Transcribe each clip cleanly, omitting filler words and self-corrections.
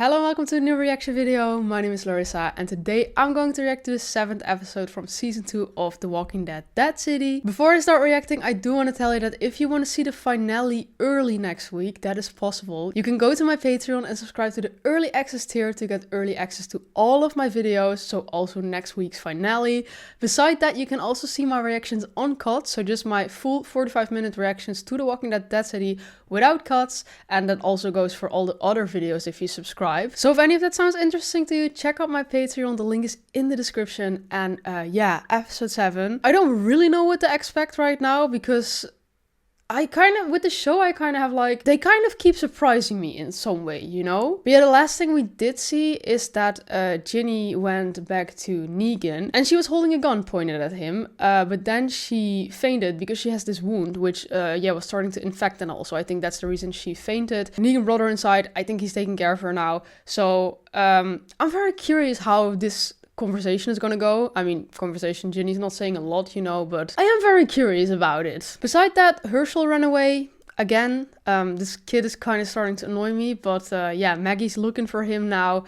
Hello and welcome to a new reaction video. My name is Larissa and today I'm going to react to the 7th episode from season 2 of The Walking Dead Dead City. Before I start reacting, I do want to tell you that if you want to see the finale early next week, that is possible. You can go to my Patreon and subscribe to the early access tier to get early access to all of my videos, so also next week's finale. Besides that, you can also see my reactions uncut, so just my full 45-minute reactions to The Walking Dead Dead City without cuts, and that also goes for all the other videos if you subscribe. So if any of that sounds interesting to you, check out my Patreon, the link is in the description. And yeah, episode 7. I don't really know what to expect right now because with the show, I kind of have like, they kind of keep surprising me in some way, you know? But yeah, the last thing we did see is that Ginny went back to Negan and she was holding a gun pointed at him. But then she fainted because she has this wound, which, yeah, was starting to infect and all. So I think that's the reason she fainted. Negan brought her inside. I think he's taking care of her now. So I'm very curious how this conversation is gonna go. I mean, conversation, Ginny's not saying a lot, you know, but I am very curious about it. Besides that, Herschel ran away again. This kid is kind of starting to annoy me, but yeah, Maggie's looking for him now.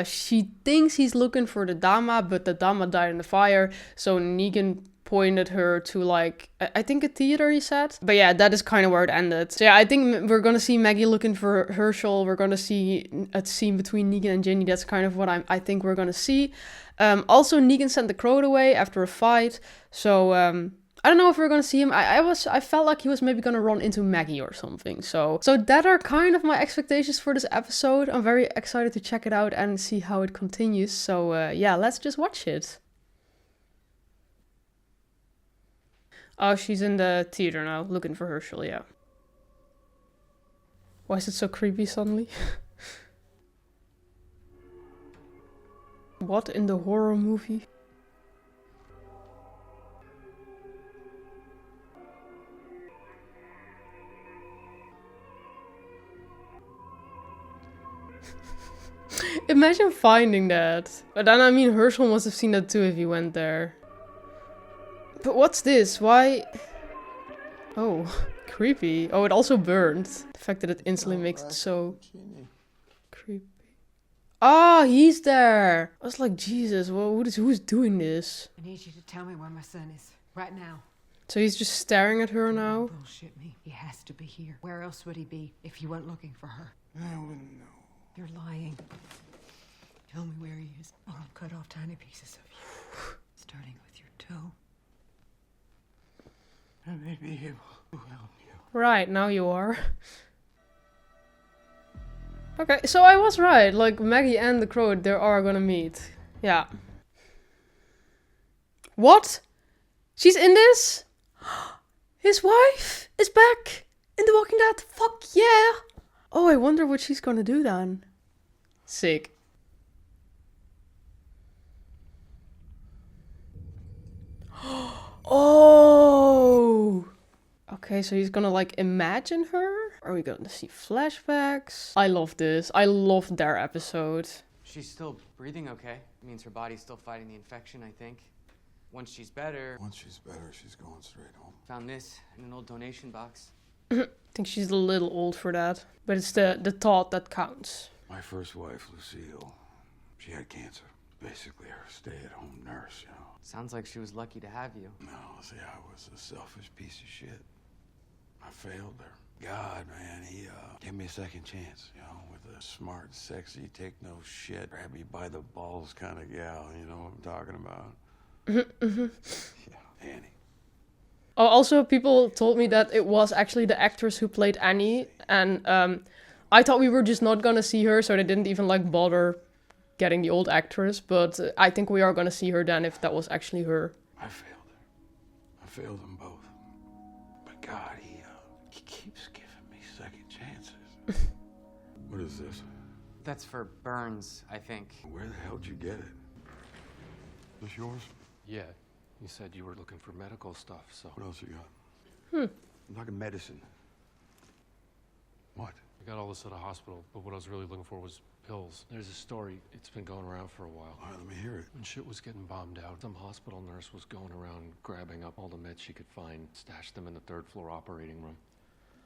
She thinks he's looking for the Dama, but the Dama died in the fire, so Negan pointed her to like, I think a theater, he said. But yeah, that is kind of where it ended. So yeah, I think we're gonna see Maggie looking for Herschel. We're gonna see a scene between Negan and Ginny. That's kind of what I think we're gonna see. Also, Negan sent the crowd away after a fight. So I don't know if we're gonna see him. I felt like he was maybe gonna run into Maggie or something. So that are kind of my expectations for this episode. I'm very excited to check it out and see how it continues. So yeah, let's just watch it. Oh, she's in the theater now, looking for Herschel, yeah. Why is it so creepy suddenly? What in the horror movie? Imagine finding that. But then, I mean, Herschel must have seen that too if he went there. But what's this? Why? Oh, creepy. Oh, it also burned. The fact that it instantly makes it so creepy. Ah, he's there. I was like, Jesus, well, who's doing this? I need you to tell me where my son is. Right now. So he's just staring at her now? Bullshit me. He has to be here. Where else would he be if you weren't looking for her? I wouldn't know. You're lying. Tell me where he is, or I'll cut off tiny pieces of you. Starting with your toe. I may be able to help you. Right, now you are. Okay, so I was right. Like, Maggie and the crow, they are gonna meet. Yeah. What? She's in this? His wife is back in The Walking Dead. Fuck yeah. Oh, I wonder what she's gonna do then. Sick. Oh! Okay, so he's gonna like imagine her? Are we gonna see flashbacks? I love this. I love their episode. She's still breathing okay. It means her body's still fighting the infection, I think. Once she's better... Once she's better, she's going straight home. Found this in an old donation box. I think she's a little old for that. But it's the thought that counts. My first wife, Lucille, she had cancer. Basically her stay-at-home nurse, you know. Sounds like she was lucky to have you. No, see, I was a selfish piece of shit. I failed her. God, man, he gave me a second chance, you know, with a smart, sexy, take no shit, grab me by the balls kind of gal, you know what I'm talking about? Yeah, Annie. Oh, also, people told me that it was actually the actress who played Annie, and I thought we were just not gonna see her, so they didn't even like bother getting the old actress, but I think we are gonna see her then if that was actually her. I failed her. I failed them both. But God, he keeps giving me second chances. What is this? That's for burns, I think. Where the hell did you get it? This yours? Yeah, you said you were looking for medical stuff, so... What else you got? I'm talking medicine. What? I got all this at a hospital, but what I was really looking for was pills. There's a story, it's been going around for a while. All right, let me hear it. When shit was getting bombed out, some hospital nurse was going around grabbing up all the meds she could find, stashed them in the 3rd floor operating room.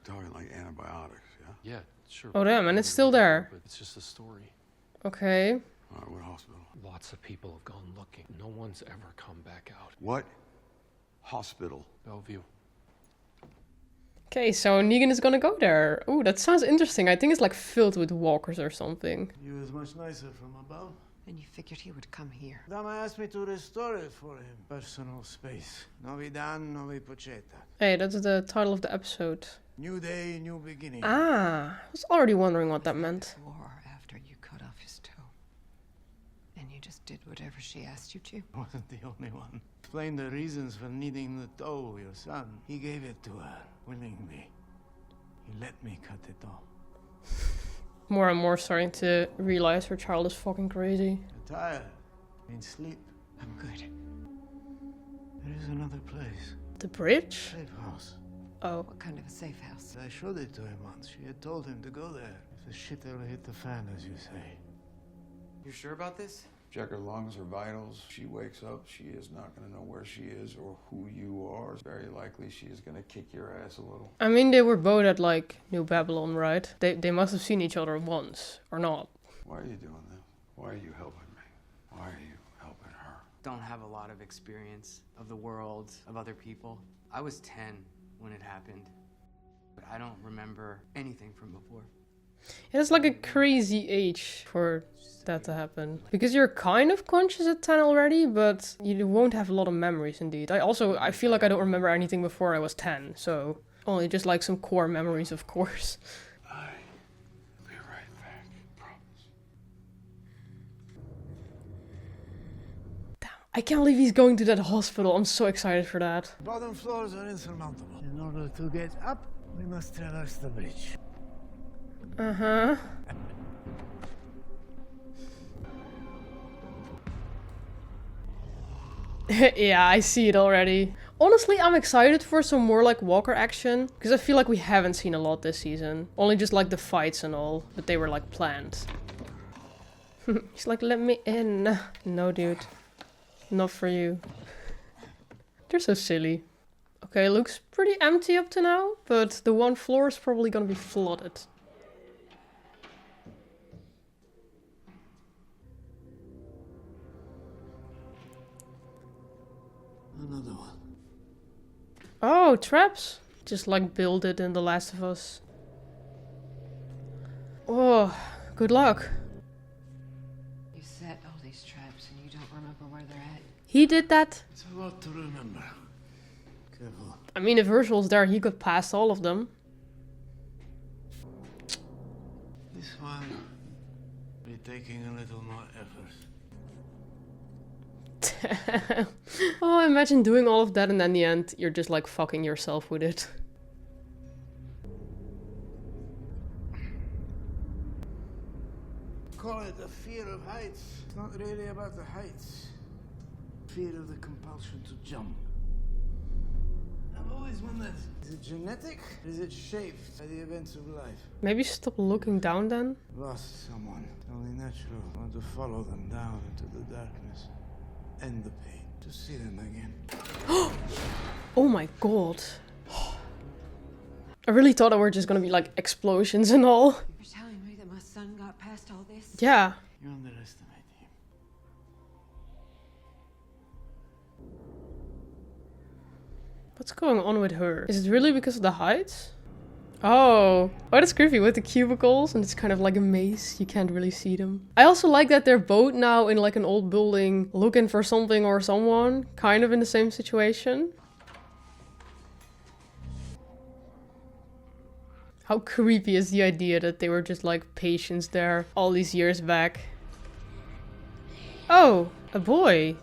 talking like antibiotics, yeah? Yeah, sure. Oh, damn, and it's still there. But it's just a story. Okay. All right, what hospital? Lots of people have gone looking. No one's ever come back out. What hospital? Bellevue. Okay, so Negan is gonna go there. Ooh, that sounds interesting. I think it's like filled with walkers or something. He was much nicer from above. And you figured he would come here. Dama asked me to restore it for him. Personal space. Novi Dan, Novi Pocetak. Hey, that's the title of the episode. New day, new beginning. Ah, I was already wondering what that meant. War after you cut off his toe. And you just did whatever she asked you to. Wasn't the only one. Explained the reasons for needing the toe, your son. He gave it to her, willingly. He let me cut it off. More and more starting to realize her child is fucking crazy. You're tired. Need sleep. I'm good. There is another place. The bridge? Safe house. Oh. What kind of a safe house? I showed it to him once. She had told him to go there. If the shit ever hit the fan, as you say. You sure about this? Check her lungs, her vitals. She wakes up, she is not gonna know where she is or who you are. It's very likely she is gonna kick your ass a little. I mean, they were both at like New Babylon, right? They must have seen each other once, or not. Why are you doing this? Why are you helping me? Why are you helping her? Don't have a lot of experience of the world, of other people. I was 10 when it happened. But I don't remember anything from before. It's like a crazy age for that to happen. Because you're kind of conscious at 10 already, but you won't have a lot of memories indeed. I feel like I don't remember anything before I was 10, so only just like some core memories, of course. I'll be right back, promise. Damn, I can't believe he's going to that hospital. I'm so excited for that. Bottom floors are insurmountable. In order to get up, we must traverse the bridge. Uh-huh. Yeah, I see it already. Honestly, I'm excited for some more like walker action, because I feel like we haven't seen a lot this season. Only just like the fights and all, but they were like planned. He's like, let me in. No, dude. Not for you. They're so silly. Okay, looks pretty empty up to now, but the one floor is probably gonna be flooded. Another one. Oh, traps. Just like build it in The Last of Us. Oh, good luck. You set all these traps and you don't remember where they're at. He did that. It's a lot to remember. Careful. I mean, if Virgil's there, he could pass all of them. This one will be taking a little more effort. Oh, imagine doing all of that and then in the end, you're just like fucking yourself with it. Call it a fear of heights. It's not really about the heights. Fear of the compulsion to jump. I've always wondered, is it genetic or is it shaped by the events of life? Maybe stop looking down then? Lost someone. It's only natural. I want to follow them down into the darkness. End the pain. To see them again. Oh my god. I really thought there were just gonna be like explosions and all. You're telling me that my son got past all this? Yeah. You underestimate him. What's going on with her? Is it really because of the heights? Oh, that's creepy with the cubicles and it's kind of like a maze. You can't really see them. I also like that they're both now in like an old building looking for something or someone, kind of in the same situation. How creepy is the idea that they were just like patients there all these years back? Oh, a boy.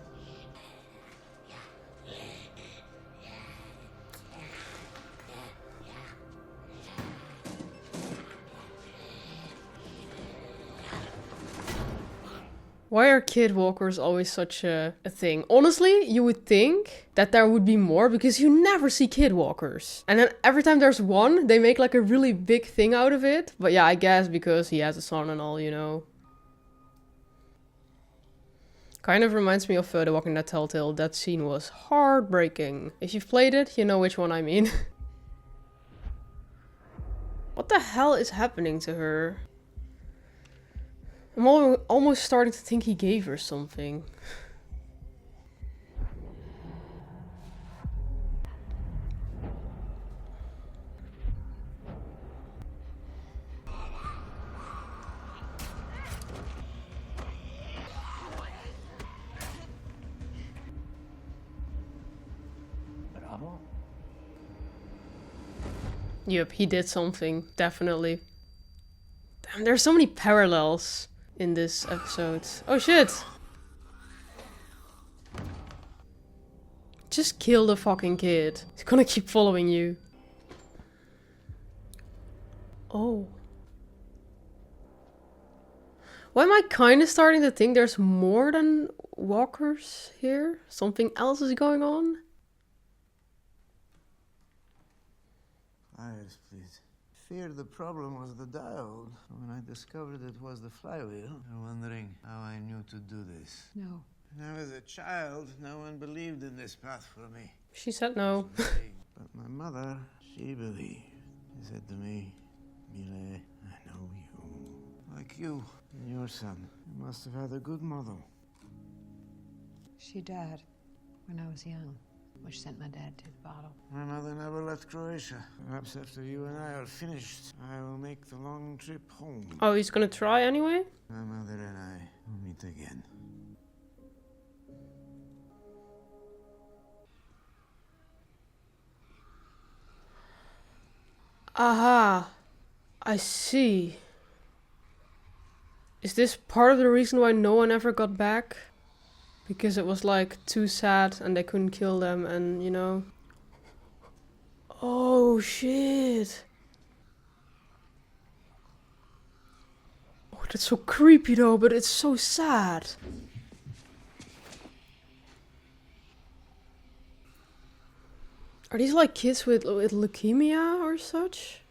Why are kid walkers always such a thing? Honestly, you would think that there would be more because you never see kid walkers. And then every time there's one, they make like a really big thing out of it. But yeah, I guess because he has a son and all, you know. Kind of reminds me of The Walking Dead Telltale. That scene was heartbreaking. If you've played it, you know which one I mean. What the hell is happening to her? I'm almost starting to think he gave her something. Yep, he did something, definitely. Damn, there's so many parallels in this episode. Oh shit! Just kill the fucking kid. He's gonna keep following you. Oh. Why am I kinda starting to think there's more than walkers here? Something else is going on? Yes, please. Feared the problem was the diode. When I discovered it was the flywheel, I'm wondering how I knew to do this. No. When I was a child, no one believed in this path for me. She said no. But my mother, she believed. She said to me, Mile, I know you. Like you and your son. You must have had a good mother. She died when I was young, which sent my dad to the bottle. My mother never left Croatia. Perhaps after you and I are finished, I will make the long trip home. Oh, he's gonna try anyway? My mother and I will meet again. Aha. I see. Is this part of the reason why no one ever got back? Because it was like too sad and they couldn't kill them and, you know. Oh shit. Oh, that's so creepy though, but it's so sad. Are these like kids with leukemia or such?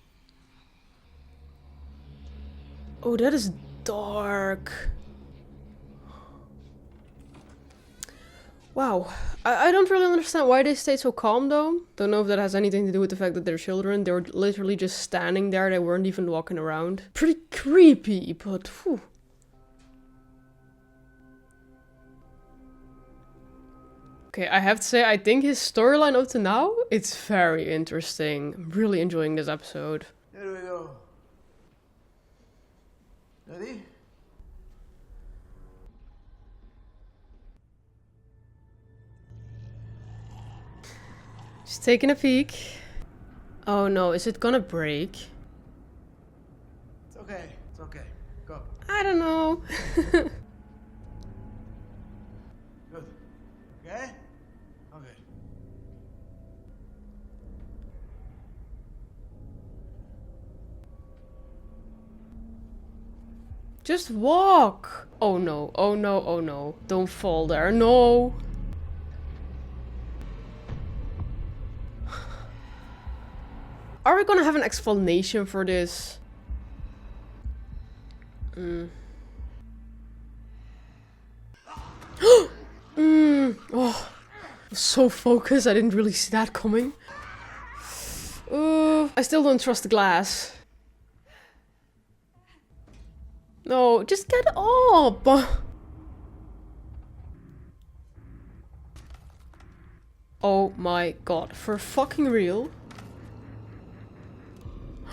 Oh, that is dark. Wow. I don't really understand why they stayed so calm though. Don't know if that has anything to do with the fact that they're children. They were literally just standing there. They weren't even walking around. Pretty creepy, but whew. Okay, I have to say, I think his storyline up to now, it's very interesting. I'm really enjoying this episode. Here we go. Ready? Just taking a peek. Oh no, is it gonna break? It's okay. It's okay. Go. I don't know. Good. Okay? Okay. Just walk. Oh no, oh no, oh no. Don't fall there, no. Are we gonna have an explanation for this? Oh, I was so focused, I didn't really see that coming. I still don't trust the glass. No, just get up! Oh my god, for fucking real?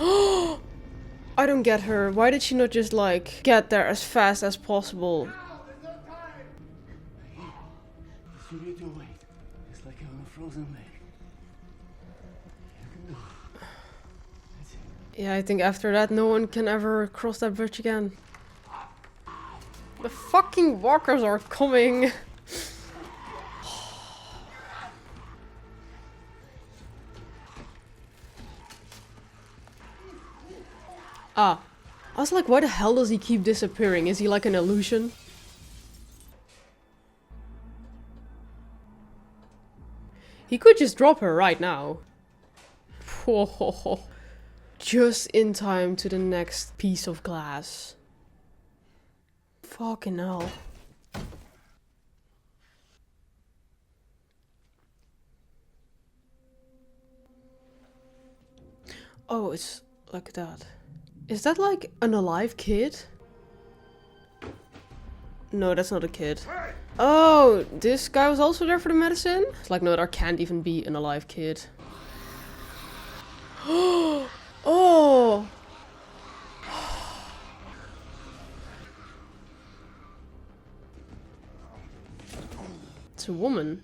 I don't get her. Why did she not just like get there as fast as possible? You need to wait. It's like on a frozen lake. You can do it. That's it. Yeah, I think after that no one can ever cross that bridge again. The fucking walkers are coming. Ah, I was like, why the hell does he keep disappearing? Is he like an illusion? He could just drop her right now. Just in time to the next piece of glass. Fucking hell. Oh, it's Look at that. Is that like an alive kid? No, that's not a kid. Oh, this guy was also there for the medicine? It's like, no, there can't even be an alive kid. Oh! It's a woman.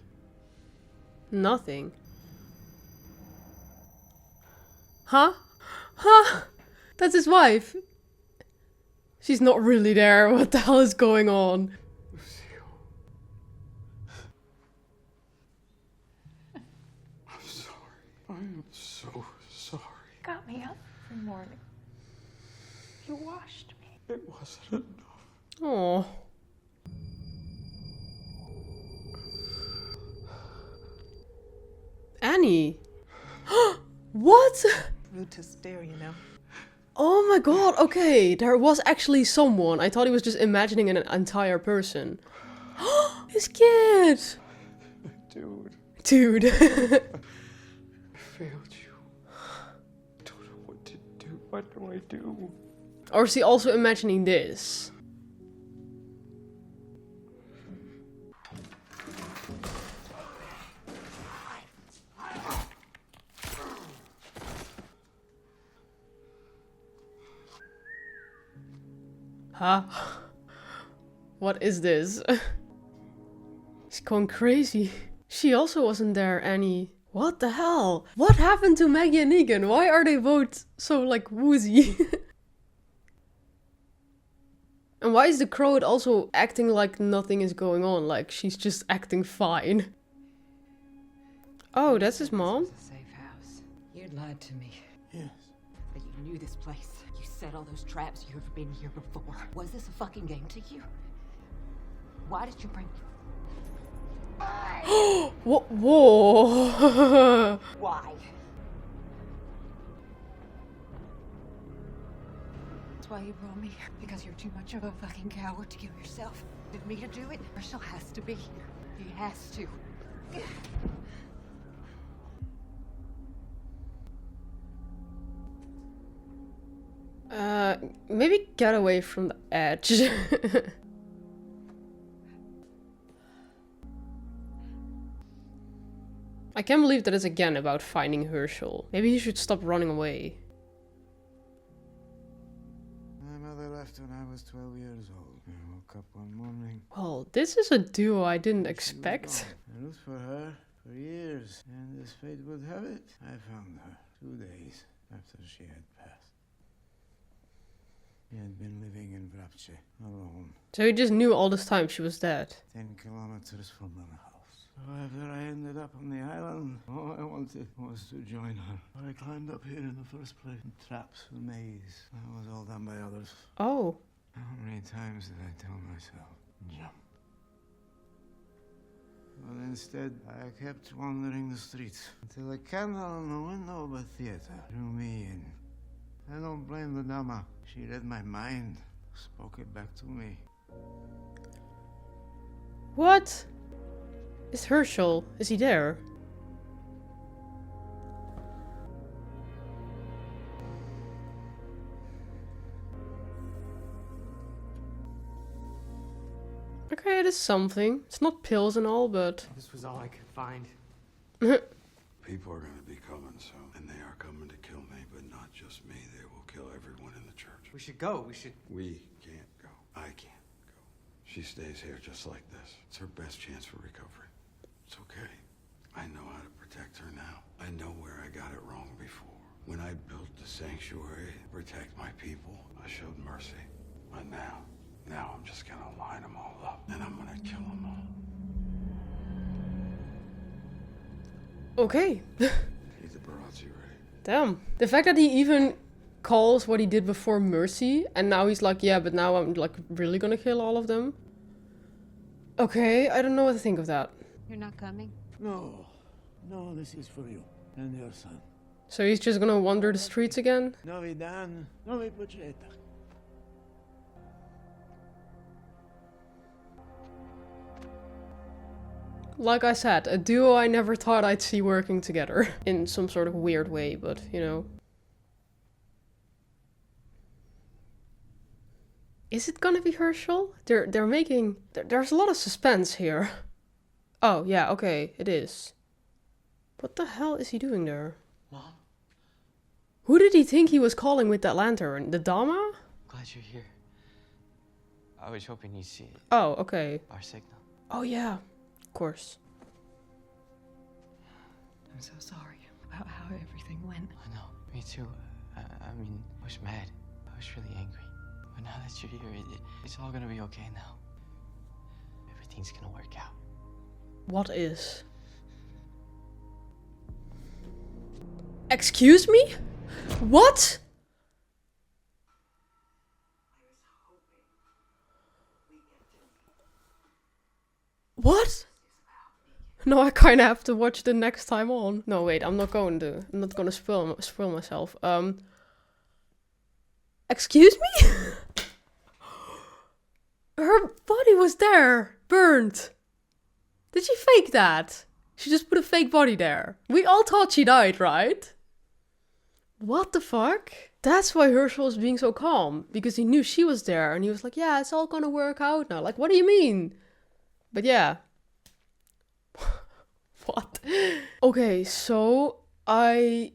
Nothing. Huh? Huh? That's his wife. She's not really there. What the hell is going on? I'm sorry. I am so sorry. Got me up for morning. You washed me. It wasn't enough. Oh. Annie. What? Rude to stare, you know. Oh my god, okay. There was actually someone. I thought he was just imagining an entire person. His kid! Dude. I failed you. I don't know what to do. What do I do? Or is he also imagining this? Huh? What is this? He's going crazy. She also wasn't there, Annie. What the hell? What happened to Maggie and Negan? Why are they both so, like, woozy? And why is the Crow also acting like nothing is going on? Like, she's just acting fine. Oh, that's his mom? This was a safe house. You lied to me. Yes. That you knew this place. You set all those traps. You've been here before. Was this a fucking game to you? Why did you bring... What? Whoa. Why? That's why you brought me here. Because you're too much of a fucking coward to kill yourself. Did me to do it? Marshall has to be here. He has to. Maybe get away from the edge. I can't believe that it's again about finding Herschel. Maybe he should stop running away. My mother left when I was 12 years old. I woke up one morning. Well, this is a duo I didn't expect. I looked for her for years, and as fate would have it, I found her 2 days after she had passed. She had been living in Brytnie, alone, So he just knew all this time she was dead. 10 kilometers from the house. However, I ended up on the island. All I wanted was to join her. I climbed up here in the first place. Traps, a maze. That was all done by others. Oh. How many times did I tell myself, jump? But instead, I kept wandering the streets until a candle on the window of a theater drew me in. I don't blame the Dama. She read my mind, spoke it back to me. What? Is Herschel? Is he there? Okay, it is something. It's not pills and all, but... This was all I could find. People are going to be coming soon, and they are coming to kill me, but not just me. They will kill everyone in the church. We should go. We should... We can't go. I can't go. She stays here just like this. It's her best chance for recovery. It's okay. I know how to protect her now. I know where I got it wrong before. When I built the sanctuary to protect my people, I showed mercy. But now I'm just gonna line them all up, and I'm gonna kill them all. Okay. Get the Barazzi ready. Damn. The fact that he even calls what he did before mercy, and now he's like, yeah, but now I'm like really gonna kill all of them. Okay, I don't know what to think of that. You're not coming? No, this is for you and your son. So he's just gonna wander the streets again? Novi Pocetak. Like I said, a duo I never thought I'd see working together. In some sort of weird way, but, you know. Is it gonna be Herschel? They're making... There's a lot of suspense here. Oh, yeah, okay, it is. What the hell is he doing there? Mom? Who did he think he was calling with that lantern? The Dama? Glad you're here. I was hoping you'd see it. Oh, okay. Our signal. Oh, yeah, of course. I'm so sorry about how everything went. I know. Me too. I mean, I was mad. I was really angry. But now that you're here, it's all gonna be okay now. Everything's gonna work out. What is? Excuse me? What? What? No, I kind of have to watch the next time on. No, wait, I'm not going to. I'm not going to spoil myself. Excuse me? Her body was there, burned. Did she fake that? She just put a fake body there. We all thought she died, right? What the fuck? That's why Herschel was being so calm. Because he knew she was there. And he was like, yeah, it's all gonna work out now. Like, what do you mean? But yeah. What? Okay, so I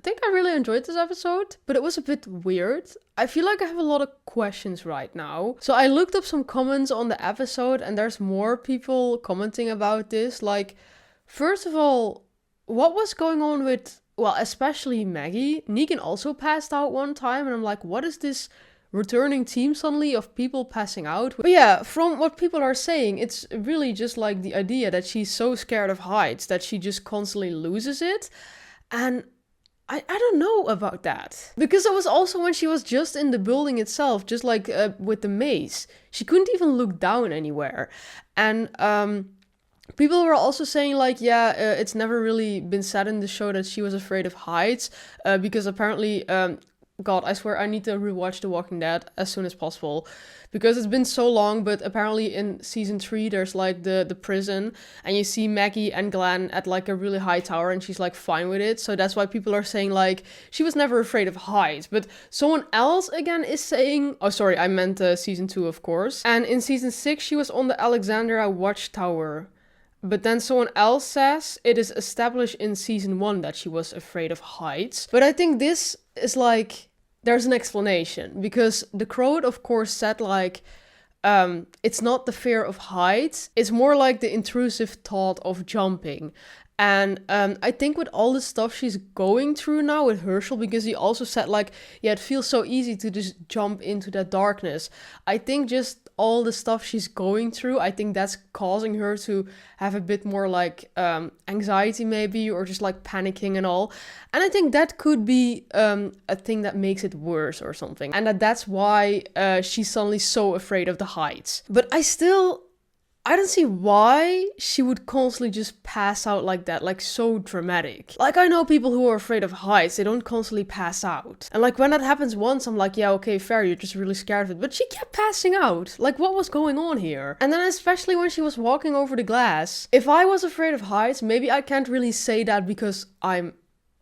think I really enjoyed this episode, but it was a bit weird. I feel like I have a lot of questions right now. So I looked up some comments on the episode and there's more people commenting about this. Like, first of all, what was going on with, well, especially Maggie? Negan also passed out one time and I'm like, what is this returning team suddenly of people passing out? But yeah, from what people are saying, it's really just like the idea that she's so scared of heights that she just constantly loses it. And I don't know about that. Because it was also when she was just in the building itself, just like with the maze. She couldn't even look down anywhere. And people were also saying like, yeah, it's never really been said in the show that she was afraid of heights. Because apparently... God, I swear I need to rewatch The Walking Dead as soon as possible. Because it's been so long, but apparently in season 3 there's like the prison. And you see Maggie and Glenn at like a really high tower and she's like fine with it. So that's why people are saying like, she was never afraid of heights. But someone else again is saying... Oh, sorry, I meant season 2, of course. And in season 6 she was on the Alexandria Watchtower. But then someone else says it is established in season 1 that she was afraid of heights. But I think this is like, there's an explanation. Because the Crow, of course, said like, it's not the fear of heights. It's more like the intrusive thought of jumping. And I think with all the stuff she's going through now with Herschel, because he also said like, yeah, it feels so easy to just jump into that darkness. I think just all the stuff she's going through, I think that's causing her to have a bit more like anxiety maybe, or just like panicking and all. And I think that could be a thing that makes it worse or something. And that's why she's suddenly so afraid of the heights. But I don't see why she would constantly just pass out like that, like so dramatic. Like, I know people who are afraid of heights, they don't constantly pass out. And like when that happens once, I'm like, yeah, okay, fair, you're just really scared of it. But she kept passing out. Like, what was going on here? And then especially when she was walking over the glass, if I was afraid of heights, maybe I can't really say that because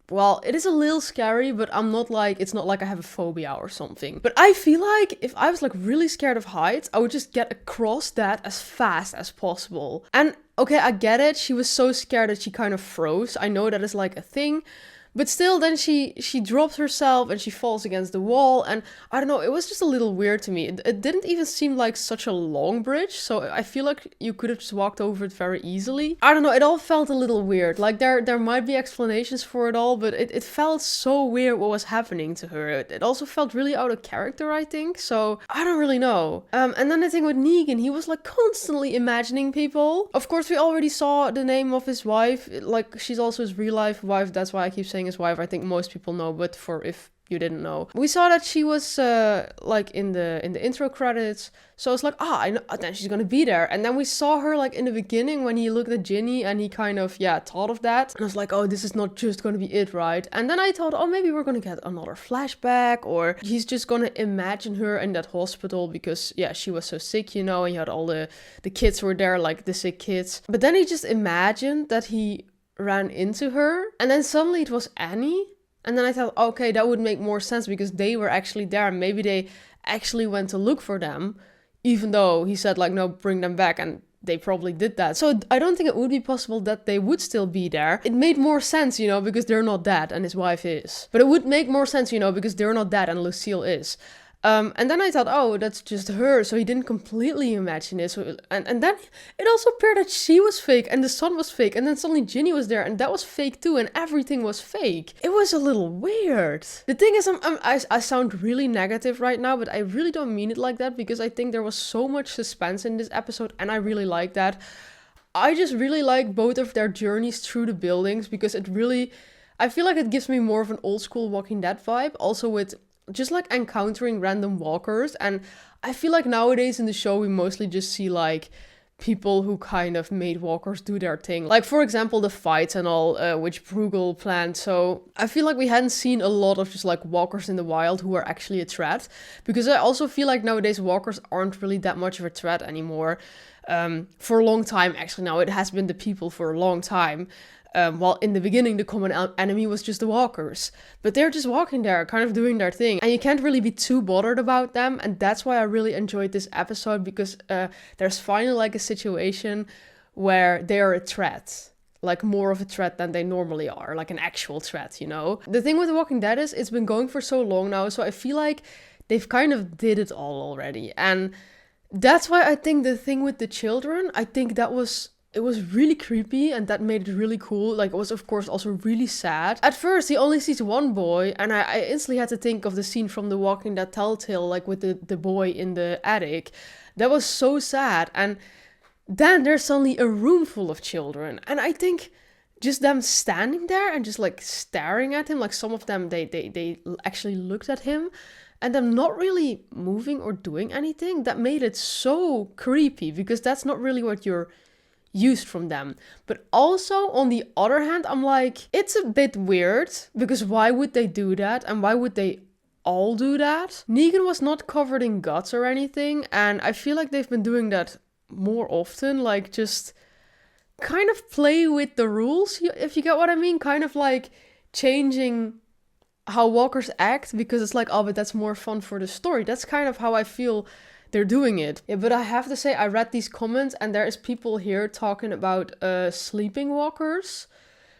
well, it is a little scary, but I'm not like, it's not like I have a phobia or something. But I feel like if I was like really scared of heights, I would just get across that as fast as possible. And okay, I get it. She was so scared that she kind of froze. I know that is like a thing. But still, then she drops herself and she falls against the wall. And I don't know, it was just a little weird to me. It didn't even seem like such a long bridge. So I feel like you could have just walked over it very easily. I don't know, it all felt a little weird. Like there might be explanations for it all, but it felt so weird what was happening to her. It also felt really out of character, I think. So I don't really know. And then the thing with Negan, he was like constantly imagining people. Of course, we already saw the name of his wife. Like, she's also his real life wife. That's why I keep saying his wife. I think most people know, but for if you didn't know, we saw that she was like in the intro credits. So I was like, I know, then she's gonna be there. And then we saw her like in the beginning when he looked at Ginny and he kind of thought of that. And I was like, oh, this is not just gonna be it, right? And then I thought, oh, maybe we're gonna get another flashback, or he's just gonna imagine her in that hospital because she was so sick, you know, and you had all the kids were there, like the sick kids. But then he just imagined that he ran into her, and then suddenly it was Annie. And then I thought, okay, that would make more sense because they were actually there. Maybe they actually went to look for them, even though he said, like, no, bring them back, and they probably did that. So I don't think it would be possible that they would still be there. It made more sense, you know, because they're not dead and his wife is. But it would make more sense, you know, because they're not dead and Lucille is. And then I thought, oh, that's just her. So he didn't completely imagine it. So, and then it also appeared that she was fake and the son was fake. And then suddenly Ginny was there and that was fake too. And everything was fake. It was a little weird. The thing is, I sound really negative right now, but I really don't mean it like that, because I think there was so much suspense in this episode and I really like that. I just really like both of their journeys through the buildings, because it really, I feel like it gives me more of an old school Walking Dead vibe. Also with just like encountering random walkers, and I feel like nowadays in the show we mostly just see like people who kind of made walkers do their thing, like for example the fights and all, which Bruegel planned. So I feel like we hadn't seen a lot of just like walkers in the wild who are actually a threat, because I also feel like nowadays walkers aren't really that much of a threat anymore. For a long time, actually, now it has been the people for a long time. While in the beginning, the common enemy was just the walkers. But they're just walking there, kind of doing their thing. And you can't really be too bothered about them. And that's why I really enjoyed this episode, because there's finally like a situation where they are a threat. Like more of a threat than they normally are. Like an actual threat, you know? The thing with The Walking Dead is it's been going for so long now. So I feel like they've kind of did it all already. And that's why I think the thing with the children, I think that was... It was really creepy and that made it really cool. Like, it was, of course, also really sad. At first, he only sees one boy, and I instantly had to think of the scene from The Walking Dead Telltale, like with the boy in the attic. That was so sad. And then there's suddenly a room full of children. And I think just them standing there and just like staring at him, like some of them, they actually looked at him. And them not really moving or doing anything, that made it so creepy, because that's not really what you're used from them. But also, on the other hand, I'm like, it's a bit weird, because why would they do that? And why would they all do that? Negan was not covered in guts or anything, and I feel like they've been doing that more often, like just kind of play with the rules, if you get what I mean, kind of like changing how walkers act, because it's like, oh, but that's more fun for the story. That's kind of how I feel they're doing it. Yeah, but I have to say, I read these comments and there is people here talking about sleeping walkers.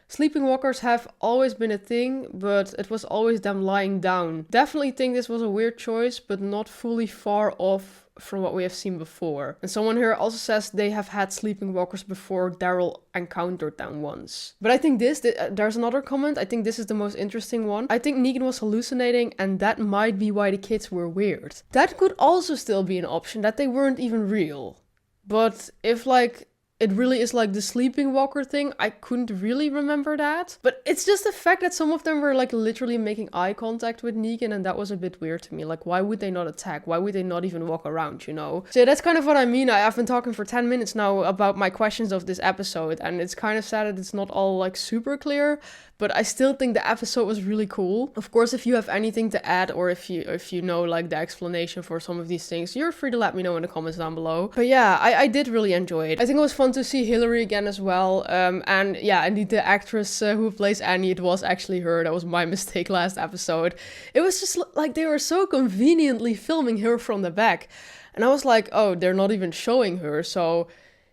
Sleeping walkers have always been a thing, but it was always them lying down. Definitely think this was a weird choice, but not fully far off from what we have seen before. And someone here also says they have had sleeping walkers before Daryl encountered them once. But I think there's another comment. I think this is the most interesting one. I think Negan was hallucinating, and that might be why the kids were weird. That could also still be an option, that they weren't even real. But if like it really is like the sleeping walker thing, I couldn't really remember that. But it's just the fact that some of them were like literally making eye contact with Negan, and that was a bit weird to me. Like, why would they not attack? Why would they not even walk around, you know? So that's kind of what I mean. I've been talking for 10 minutes now about my questions of this episode, and it's kind of sad that it's not all like super clear, but I still think the episode was really cool. Of course, if you have anything to add, or if you know like the explanation for some of these things, you're free to let me know in the comments down below. But yeah, I did really enjoy it. I think it was fun to see Hillary again as well. And yeah, indeed the actress who plays Annie, it was actually her. That was my mistake last episode. It was just like they were so conveniently filming her from the back. And I was like, oh, they're not even showing her. So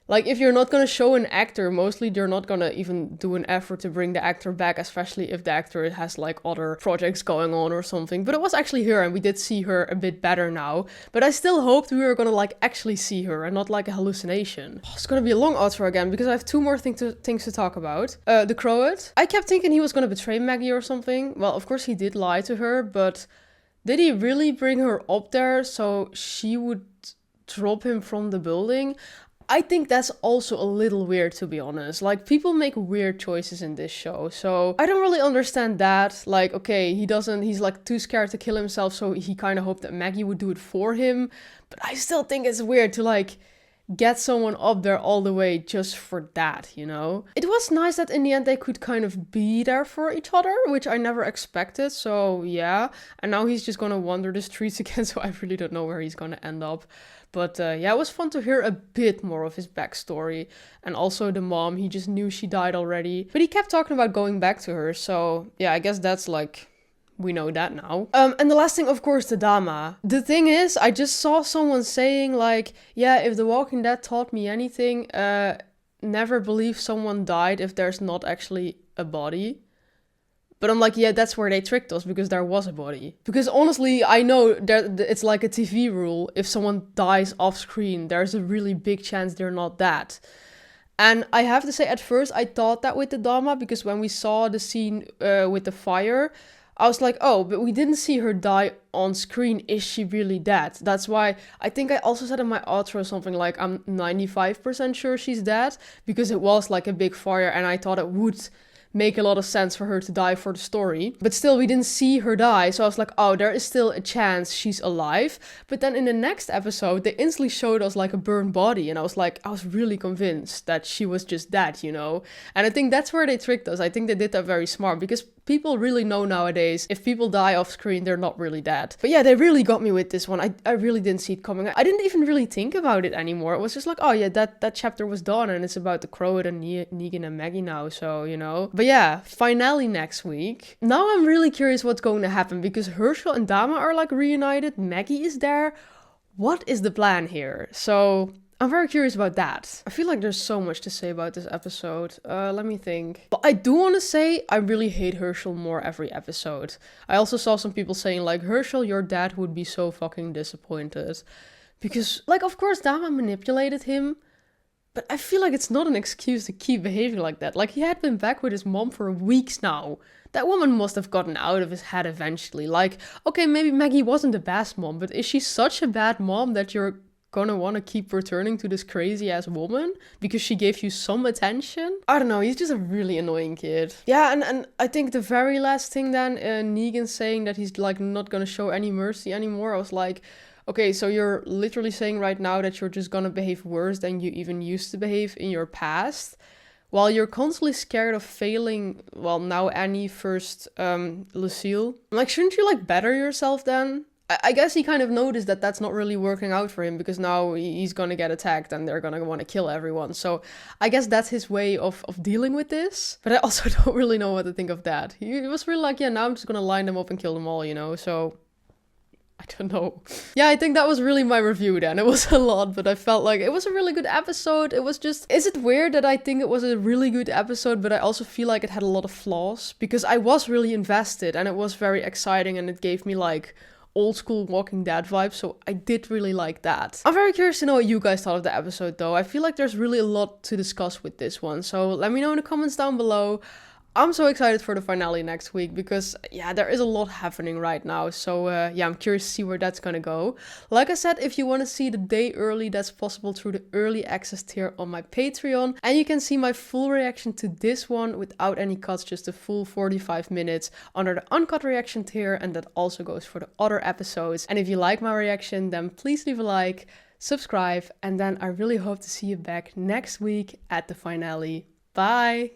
like, if you're not going to show an actor, mostly they're not going to even do an effort to bring the actor back, especially if the actor has like other projects going on or something. But it was actually her, and we did see her a bit better now. But I still hoped we were going to like actually see her and not like a hallucination. Oh, it's going to be a long outro again, because I have two more things to talk about. The Croat. I kept thinking he was going to betray Maggie or something. Well, of course he did lie to her, but did he really bring her up there so she would drop him from the building? I think that's also a little weird, to be honest. Like, people make weird choices in this show, so I don't really understand that. Like, okay, he's like too scared to kill himself, so he kind of hoped that Maggie would do it for him. But I still think it's weird to like get someone up there all the way just for that, you know? It was nice that in the end they could kind of be there for each other, which I never expected, so yeah. And now he's just gonna wander the streets again, so I really don't know where he's gonna end up. But yeah, it was fun to hear a bit more of his backstory. And also the mom, he just knew she died already. But he kept talking about going back to her. So yeah, I guess that's like We know that now. And the last thing, of course, the Dama. The thing is, I just saw someone saying like, yeah, if The Walking Dead taught me anything, never believe someone died if there's not actually a body. But I'm like, yeah, that's where they tricked us, because there was a body. Because honestly, I know that it's like a TV rule. If someone dies off screen, there's a really big chance they're not dead. And I have to say, at first, I thought that with the Dama, because when we saw the scene with the fire, I was like, oh, but we didn't see her die on screen. Is she really dead? That's why I think I also said in my outro something like, I'm 95% sure she's dead, because it was like a big fire and I thought it would make a lot of sense for her to die for the story. But still, we didn't see her die, so I was like, oh, there is still a chance she's alive. But then in the next episode, they instantly showed us like a burned body, and I was like, I was really convinced that she was just dead, you know? And I think that's where they tricked us. I think they did that very smart, because people really know nowadays, if people die off screen, they're not really dead. But yeah, they really got me with this one. I really didn't see it coming. I didn't even really think about it anymore. It was just like, oh yeah, that chapter was done, and it's about the Crow and Negan and Maggie now, so, you know. But yeah, finale next week. Now I'm really curious what's going to happen, because Herschel and Dama are like reunited, Maggie is there. What is the plan here? So I'm very curious about that. I feel like there's so much to say about this episode. Let me think. But I do want to say I really hate Herschel more every episode. I also saw some people saying like, Herschel, your dad would be so fucking disappointed. Because, like, of course Dama manipulated him, but I feel like it's not an excuse to keep behaving like that. Like, he had been back with his mom for weeks now. That woman must have gotten out of his head eventually. Like, okay, maybe Maggie wasn't the best mom, but is she such a bad mom that you're gonna want to keep returning to this crazy ass woman because she gave you some attention? I don't know, he's just a really annoying kid. Yeah, and I think the very last thing then, Negan saying that he's like not gonna show any mercy anymore. I was like, okay, so you're literally saying right now that you're just gonna behave worse than you even used to behave in your past, while you're constantly scared of failing, well, now Annie first, Lucille. Like, shouldn't you like better yourself then? I guess he kind of noticed that that's not really working out for him, because now he's gonna get attacked and they're gonna want to kill everyone. So I guess that's his way of dealing with this. But I also don't really know what to think of that. He was really like, yeah, now I'm just gonna line them up and kill them all, you know? So I don't know. Yeah, I think that was really my review then. It was a lot, but I felt like it was a really good episode. It was just, is it weird that I think it was a really good episode, but I also feel like it had a lot of flaws? Because I was really invested and it was very exciting and it gave me like old school Walking Dead vibes, so I did really like that. I'm very curious to know what you guys thought of the episode though. I feel like there's really a lot to discuss with this one, so let me know in the comments down below. I'm so excited for the finale next week because, yeah, there is a lot happening right now. So, yeah, I'm curious to see where that's gonna go. Like I said, if you want to see the day early, that's possible through the early access tier on my Patreon. And you can see my full reaction to this one without any cuts, just a full 45 minutes under the uncut reaction tier. And that also goes for the other episodes. And if you like my reaction, then please leave a like, subscribe. And then I really hope to see you back next week at the finale. Bye!